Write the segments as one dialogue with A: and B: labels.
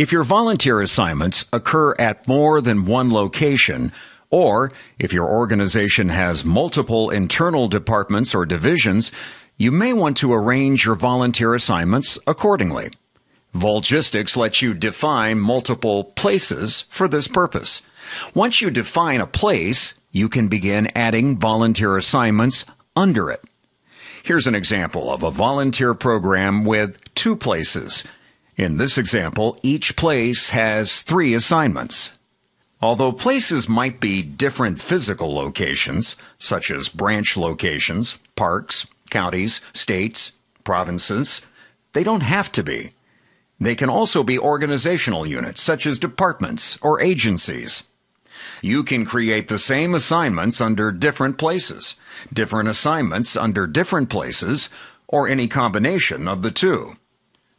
A: If your volunteer assignments occur at more than one location, or if your organization has multiple internal departments or divisions, you may want to arrange your volunteer assignments accordingly. Volgistics lets you define multiple places for this purpose. Once you define a place, you can begin adding volunteer assignments under it. Here's an example of a volunteer program with 2 places. In this example, each place has 3 assignments. Although places might be different physical locations, such as branch locations, parks, counties, states, provinces, they don't have to be. They can also be organizational units, such as departments or agencies. You can create the same assignments under different places, different assignments under different places, or any combination of the two.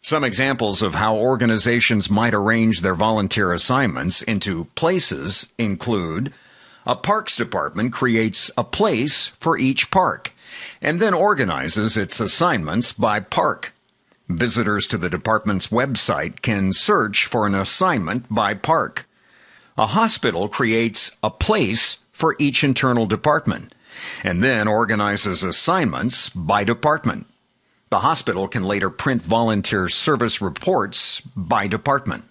A: Some examples of how organizations might arrange their volunteer assignments into places include: a parks department creates a place for each park, and then organizes its assignments by park. Visitors to the department's website can search for an assignment by park. A hospital creates a place for each internal department, and then organizes assignments by department. The hospital can later print volunteer service reports by department.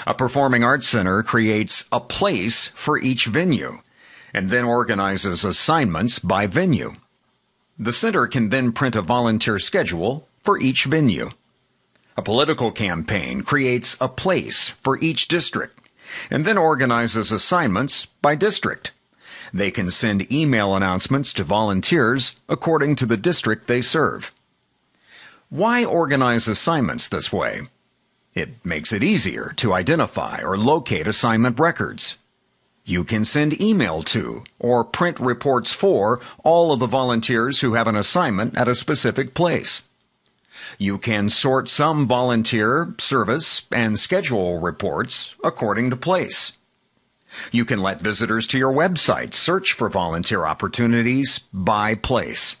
A: A performing arts center creates a place for each venue, and then organizes assignments by venue. The center can then print a volunteer schedule for each venue. A political campaign creates a place for each district, and then organizes assignments by district. They can send email announcements to volunteers according to the district they serve. Why organize assignments this way? It makes it easier to identify or locate assignment records. You can send email to or print reports for all of the volunteers who have an assignment at a specific place. You can sort some volunteer, service, and schedule reports according to place. You can let visitors to your website search for volunteer opportunities by place.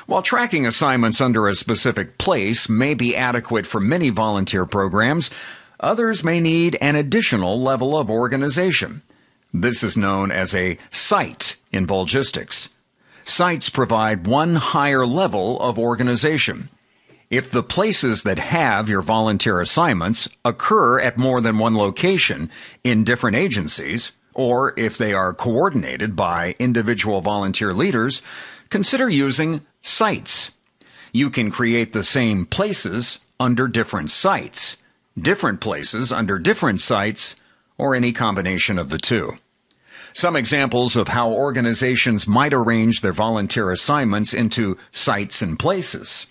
A: While tracking assignments under a specific place may be adequate for many volunteer programs, others may need an additional level of organization. This is known as a site in Volgistics. Sites provide one higher level of organization. If the places that have your volunteer assignments occur at more than one location in different agencies, or if they are coordinated by individual volunteer leaders, consider using sites. You can create the same places under different sites, different places under different sites, or any combination of the two. Some examples of how organizations might arrange their volunteer assignments into sites and places.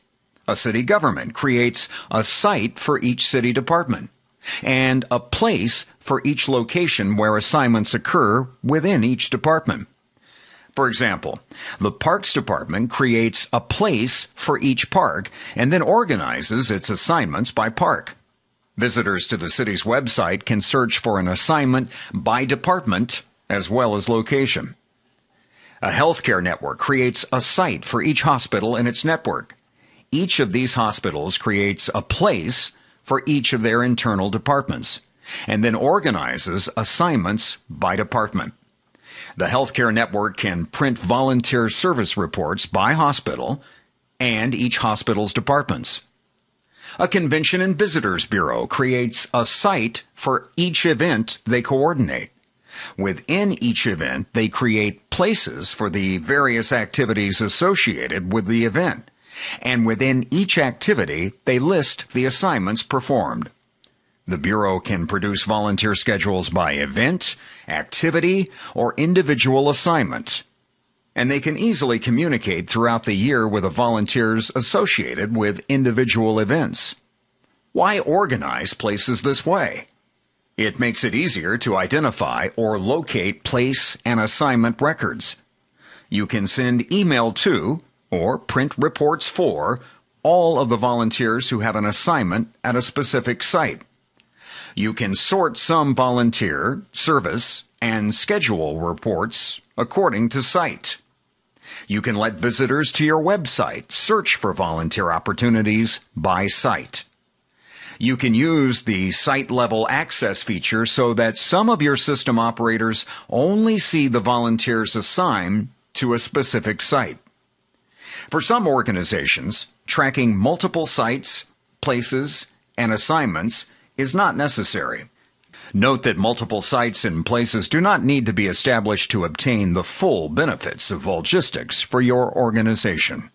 A: A city government creates a site for each city department and a place for each location where assignments occur within each department. For example, the Parks Department creates a place for each park and then organizes its assignments by park. Visitors to the city's website can search for an assignment by department as well as location. A healthcare network creates a site for each hospital in its network. Each of these hospitals creates a place for each of their internal departments, and then organizes assignments by department. The healthcare network can print volunteer service reports by hospital and each hospital's departments. A convention and visitors bureau creates a site for each event they coordinate. Within each event, they create places for the various activities associated with the event. And within each activity, they list the assignments performed. The Bureau can produce volunteer schedules by event, activity, or individual assignment. And they can easily communicate throughout the year with the volunteers associated with individual events. Why organize places this way? It makes it easier to identify or locate place and assignment records. You can send email to or print reports for all of the volunteers who have an assignment at a specific site. You can sort some volunteer, service, and schedule reports according to site. You can let visitors to your website search for volunteer opportunities by site. You can use the site-level access feature so that some of your system operators only see the volunteers assigned to a specific site. For some organizations, tracking multiple sites, places, and assignments is not necessary. Note that multiple sites and places do not need to be established to obtain the full benefits of Volgistics for your organization.